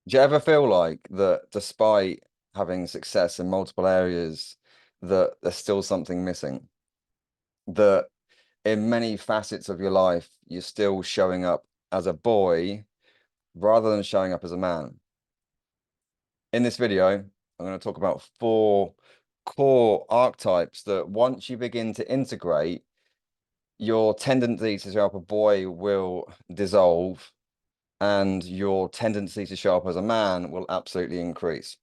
Do you ever feel like that despite having success in multiple areas, that there's still something missing? That in many facets of your life, you're still showing up as a boy rather than showing up as a man. In this video, I'm going to talk about four core archetypes that once you begin to integrate, your tendency to show up a boy will dissolve and your tendency to show up as a man will absolutely increase.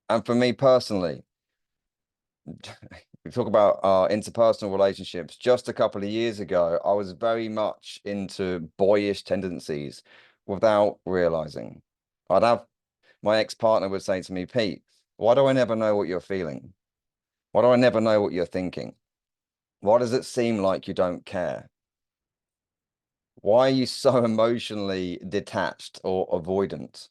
And for me personally, we talk about our interpersonal relationships. Just a couple of years ago, I was very much into boyish tendencies without realizing. I'd have my ex-partner would say to me, Pete, why do I never know what you're feeling? Why do I never know what you're thinking? Why does it seem like you don't care? Why are you so emotionally detached or avoidant?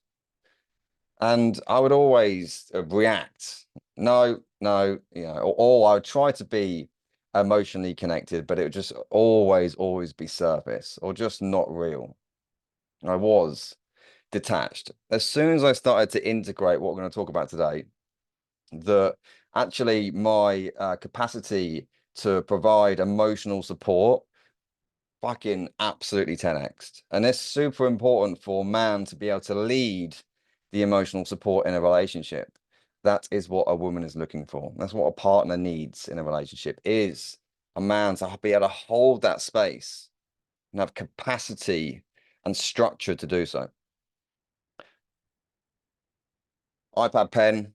And I would always react, no, no, or I would try to be emotionally connected, but it would just always be surface or just not real. I was detached. As soon as I started to integrate what we're going to talk about today, that actually my capacity to provide emotional support fucking absolutely 10x. And it's super important for a man to be able to lead the emotional support in a relationship. That is what a woman is looking for. That's what a partner needs in a relationship is a man to be able to hold that space and have capacity and structure to do so. iPad pen,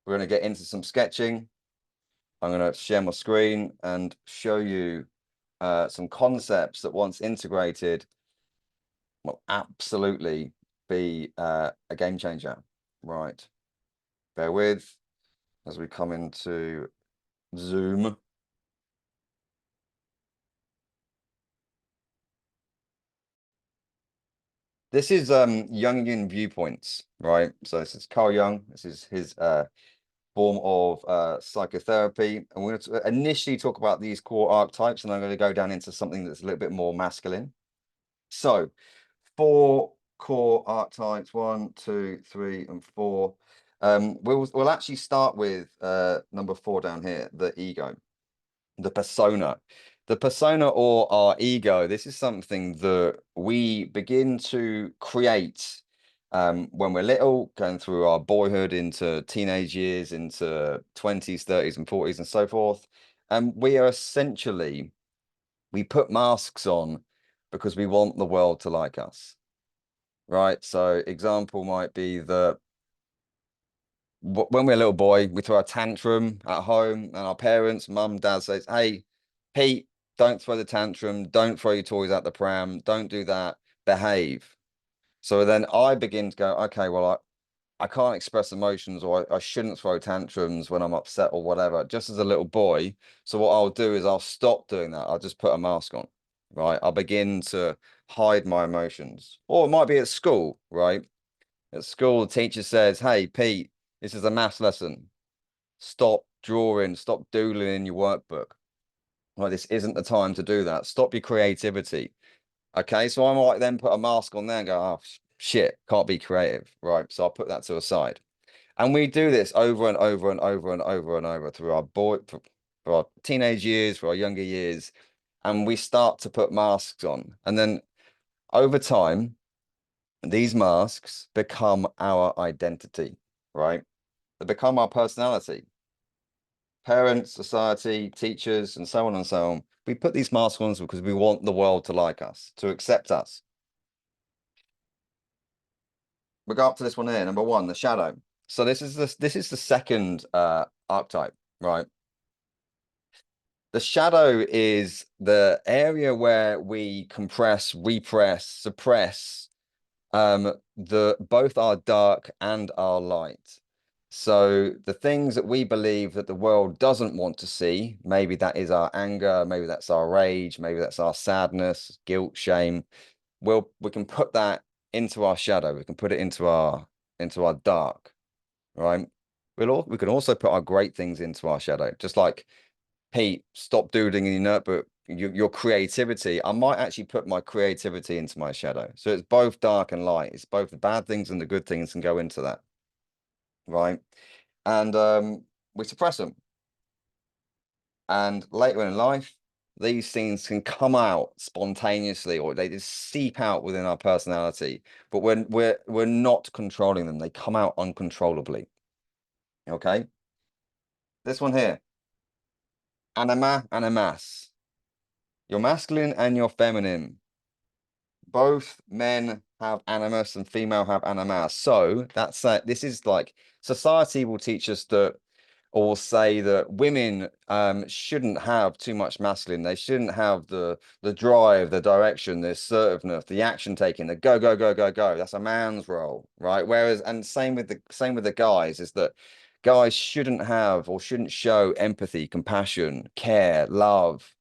we're going to get into some sketching. I'm going to share my screen and show you some concepts that once integrated will absolutely be a game changer. Right. Bear with as we come into Zoom. This is Jungian viewpoints, right? So this is Carl Jung. This is his form of psychotherapy. And we're going to initially talk about these core archetypes, and I'm going to go down into something that's a little bit more masculine. So, four core archetypes, one, two, three, and four. We'll actually start with number four down here, the ego, the persona. The persona or our ego, this is something that we begin to create when we're little, going through our boyhood into teenage years, into 20s, 30s, and 40s, and so forth. And we are essentially, we put masks on because we want the world to like us, right? So example might be that when we're a little boy, we throw a tantrum at home and our parents, mum, dad says, hey, Pete, don't throw the tantrum, don't throw your toys out the pram, don't do that, behave. So then I begin to go, okay, well, I can't express emotions or I shouldn't throw tantrums when I'm upset or whatever, just as a little boy. So what I'll do is I'll stop doing that. I'll just put a mask on, right? I'll begin to hide my emotions. Or it might be at school, right? At school, the teacher says, hey, Pete, this is a maths lesson. Stop drawing, stop doodling in your workbook. Right, this isn't the time to do that. Stop your creativity. Okay, so I might then put a mask on there and go, oh, shit, can't be creative. Right, so I'll put that to a side. And we do this over and over and over and over and over through for our teenage years, for our younger years. And we start to put masks on. And then over time, these masks become our identity, right? They become our personality. Parents, society, teachers, and so on and so on. We put these masks on because we want the world to like us, to accept us. We go up to this one here, number one, the shadow. So this is the second archetype, right? The shadow is the area where we compress, repress, suppress the both our dark and our light. So the things that we believe that the world doesn't want to see, maybe that is our anger, maybe that's our rage, maybe that's our sadness, guilt, shame. We can put that into our shadow. We can put it into our dark, right? We can also put our great things into our shadow, just like Pete, stop doodling in your notebook. Your creativity, I might actually put my creativity into my shadow. So it's both dark and light. It's both the bad things and the good things can go into that, right? And we suppress them. And later in life, these things can come out spontaneously, or they just seep out within our personality. But when we're not controlling them, they come out uncontrollably. Okay, this one here, anima, animas. Your masculine and your feminine. Both men have animus and female have animas. So that's this is like society will teach us that, or say that women shouldn't have too much masculine. They shouldn't have the drive, the direction, the assertiveness, the action taking, the go, go, go, go, go. That's a man's role, right? Whereas, and same with the guys, is that guys shouldn't have or shouldn't show empathy, compassion, care, love,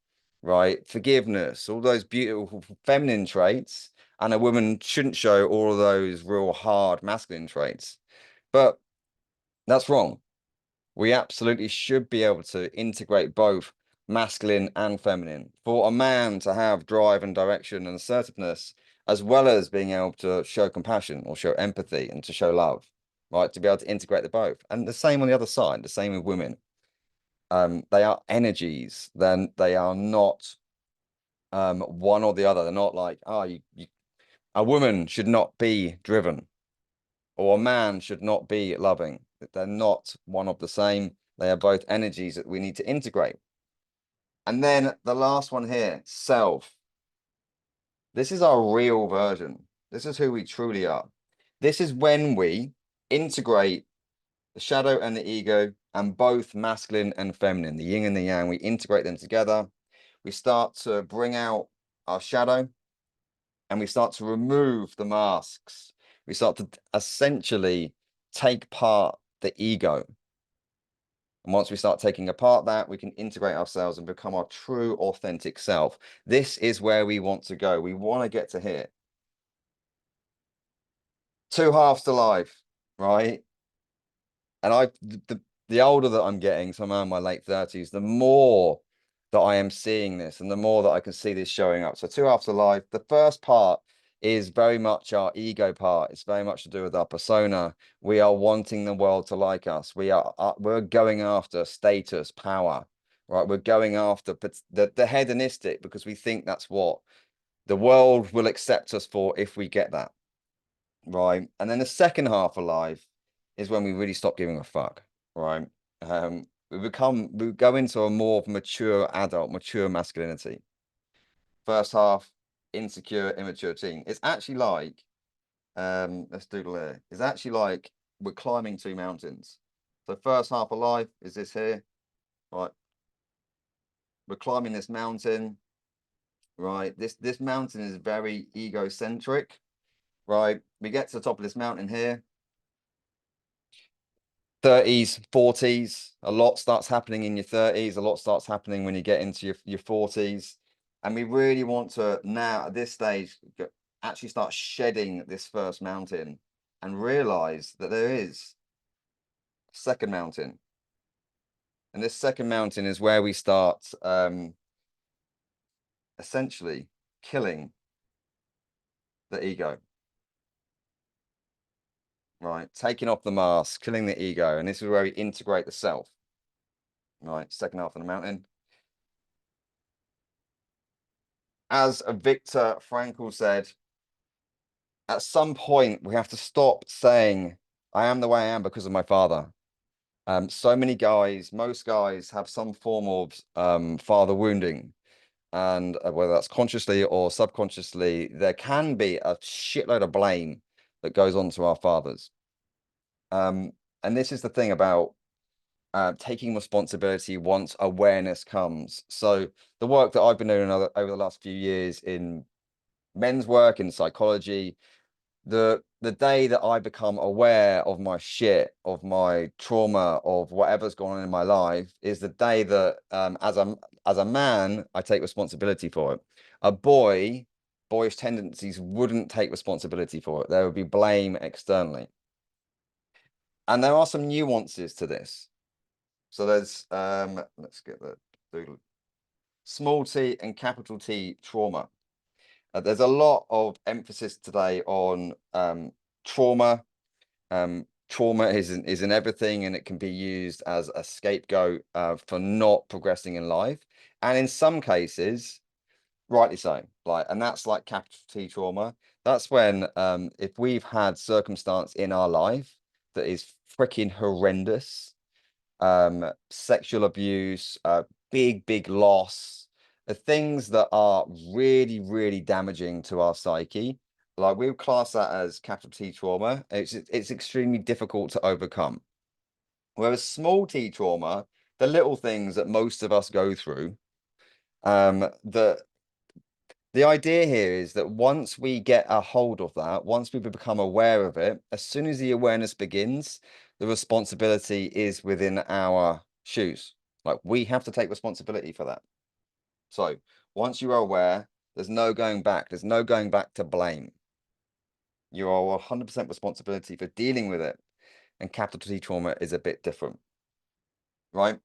right? Forgiveness, all those beautiful feminine traits. And a woman shouldn't show all of those real hard masculine traits. But that's wrong. We absolutely should be able to integrate both masculine and feminine. For a man to have drive and direction and assertiveness, as well as being able to show compassion or show empathy and to show love, right? To be able to integrate the both. And the same on the other side, the same with women. They are energies, then they are not one or the other. They're not like, oh, a woman should not be driven, or a man should not be loving. They're not one of the same. They are both energies that we need to integrate. And then the last one here, self. This is our real version. This is who we truly are. This is when we integrate the shadow and the ego, and both masculine and feminine, the yin and the yang. We integrate them together. We start to bring out our shadow, and we start to remove the masks. We start to essentially take part the ego. And once we start taking apart that, we can integrate ourselves and become our true, authentic self. This is where we want to go. We want to get to here. Two halves to life, right? And the older that I'm getting, so I'm in my late 30s, the more that I am seeing this and the more that I can see this showing up. So two halves to life. The first part is very much our ego part. It's very much to do with our persona. We are wanting the world to like us. We're going after status, power, right? We're going after the hedonistic, because we think that's what the world will accept us for if we get that, right? And then the second half of life is when we really stop giving a fuck, right? We go into a more mature adult, mature masculinity. First half, insecure, immature teen. It's actually like, let's doodle here. It's actually like we're climbing two mountains. So first half of life is this here, right? We're climbing this mountain, right? This mountain is very egocentric, right? We get to the top of this mountain here. 30s, 40s, a lot starts happening in your 30s, a lot starts happening when you get into your 40s. And we really want to now at this stage actually start shedding this first mountain and realize that there is a second mountain. And this second mountain is where we start essentially killing the ego, right? Taking off the mask, killing the ego. And this is where we integrate the self, right? Second half of the mountain. As Viktor Frankl said, at some point we have to stop saying, I am the way I am because of my father. So many guys, most guys have some form of father wounding. And whether that's consciously or subconsciously, there can be a shitload of blame that goes on to our fathers. And this is the thing about taking responsibility once awareness comes. So the work that I've been doing over the last few years in men's work, in psychology, the day that I become aware of my shit, of my trauma, of whatever's going on in my life, is the day that as a man, I take responsibility for it. A boyish tendencies wouldn't take responsibility for it. There would be blame externally. And there are some nuances to this. So there's let's get that. Small t and capital T trauma. There's a lot of emphasis today on trauma. Trauma is in everything, and it can be used as a scapegoat for not progressing in life. And in some cases, rightly so. Like, and that's like capital T trauma. That's when if we've had circumstance in our life that is freaking horrendous, sexual abuse, big loss, the things that are really, really damaging to our psyche. Like, we would class that as capital T trauma. It's extremely difficult to overcome. Whereas small T trauma, the little things that most of us go through, that the idea here is that once we get a hold of that, once we become aware of it, as soon as the awareness begins, the responsibility is within our shoes. Like, we have to take responsibility for that. So once you are aware, there's no going back. There's no going back to blame. You are 100% responsibility for dealing with it. And capital T trauma is a bit different, right?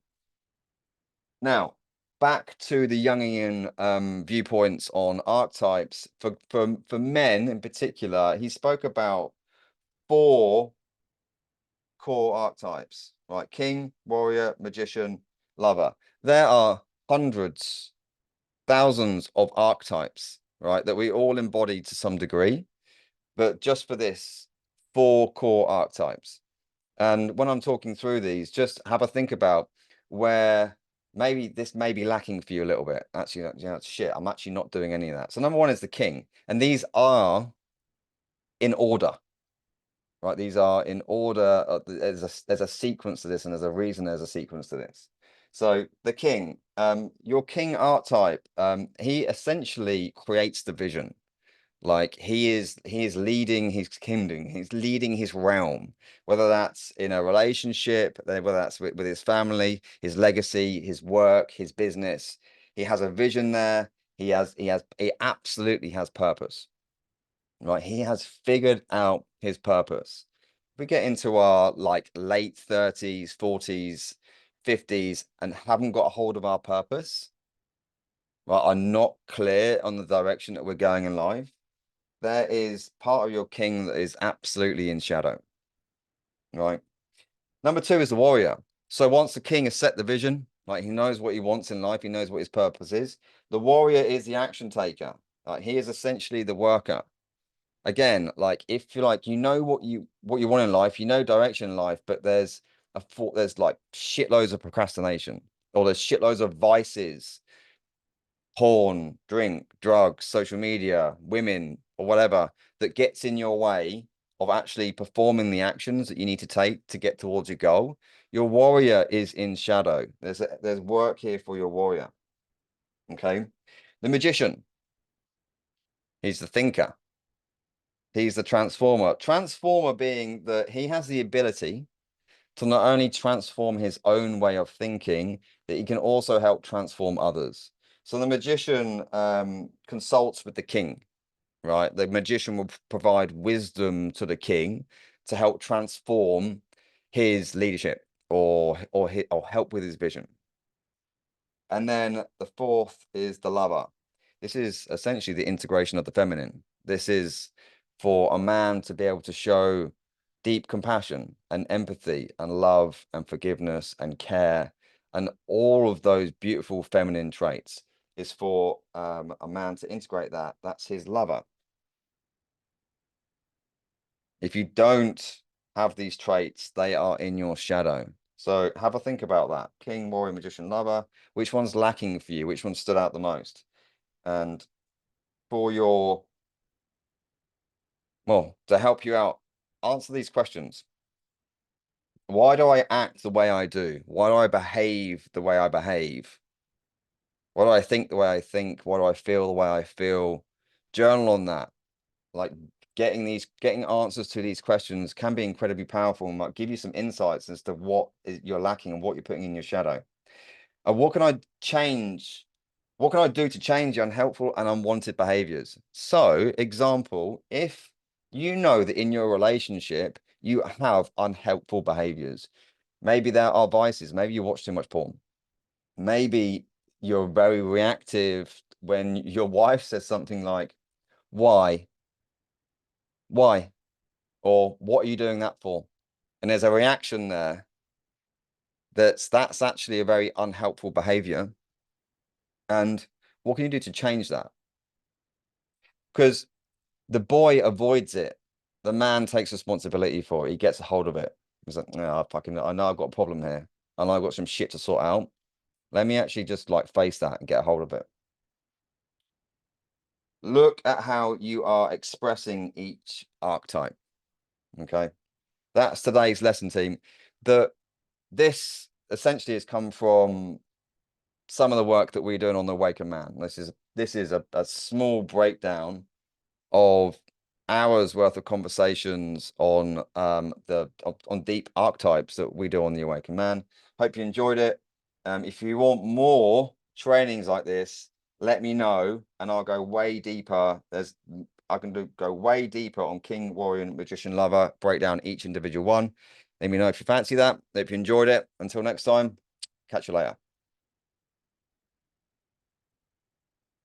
Now, back to the Jungian viewpoints on archetypes. For men in particular, he spoke about 4 core archetypes, right? King, warrior, magician, lover. There are hundreds, thousands of archetypes, right, that we all embody to some degree. But just for this, 4 core archetypes. And when I'm talking through these, just have a think about where maybe this may be lacking for you a little bit. Actually, you know, shit, I'm actually not doing any of that. So number 1 is the king. And these are in order, right? These are in order. There's a sequence to this, and there's a reason there's a sequence to this. So the king, your king archetype, he essentially creates the vision. Like, he is leading his kingdom, he's leading his realm, whether that's in a relationship, whether that's with his family, his legacy, his work, his business. He has a vision there. He absolutely has purpose, right? He has figured out his purpose. If we get into our like late 30s, 40s, 50s and haven't got a hold of our purpose, right, are not clear on the direction that we're going in life, there is part of your king that is absolutely in shadow, right? Number 2 is the warrior. So once the king has set the vision, like, he knows what he wants in life, he knows what his purpose is. The warrior is the action taker. Like, he is essentially the worker. Again, like, if you like, you know what you want in life, you know direction in life, but there's like shitloads of procrastination, or there's shitloads of vices, porn, drink, drugs, social media, women, or whatever that gets in your way of actually performing the actions that you need to take to get towards your goal. Your warrior is in shadow. There's work here for your warrior. Okay. The magician, he's the thinker. He's the transformer. Transformer being that he has the ability to not only transform his own way of thinking, that he can also help transform others. So the magician consults with the king, right? The magician will provide wisdom to the king to help transform his leadership, or help with his vision. And then the 4th is the lover. This is essentially the integration of the feminine. This is for a man to be able to show deep compassion and empathy and love and forgiveness and care, and all of those beautiful feminine traits is for a man to integrate that. That's his lover. If you don't have these traits, they are in your shadow. So have a think about that. King, warrior, magician, lover. Which one's lacking for you? Which one stood out the most? And for your, well, to help you out, answer these questions. Why do I act the way I do? Why do I behave the way I behave? Why do I think the way I think? Why do I feel the way I feel? Journal on that. Like, getting answers to these questions can be incredibly powerful and might give you some insights as to what you're lacking and what you're putting in your shadow. And what can I change? What can I do to change the unhelpful and unwanted behaviors? So, example, if you know that in your relationship you have unhelpful behaviors, maybe there are vices, maybe you watch too much porn, maybe you're very reactive when your wife says something like, why? Why? Or what are you doing that for? And there's a reaction there that's actually a very unhelpful behavior. And what can you do to change that? Because the boy avoids it. The man takes responsibility for it. He gets a hold of it. He's like, no, I know I've got a problem here. And I've got some shit to sort out. Let me actually just like face that and get a hold of it. Look at how you are expressing each archetype. Okay. That's today's lesson, team. This essentially has come from some of the work that we're doing on the Awakened Man. This is a small breakdown of hours worth of conversations on on deep archetypes that we do on the Awakened Man. Hope you enjoyed it. If you want more trainings like this, let me know and I'll go way deeper. I can go way deeper on King, Warrior, Magician, Lover, break down each individual one. Let me know if you fancy that. If you enjoyed it. Until next time, catch you later.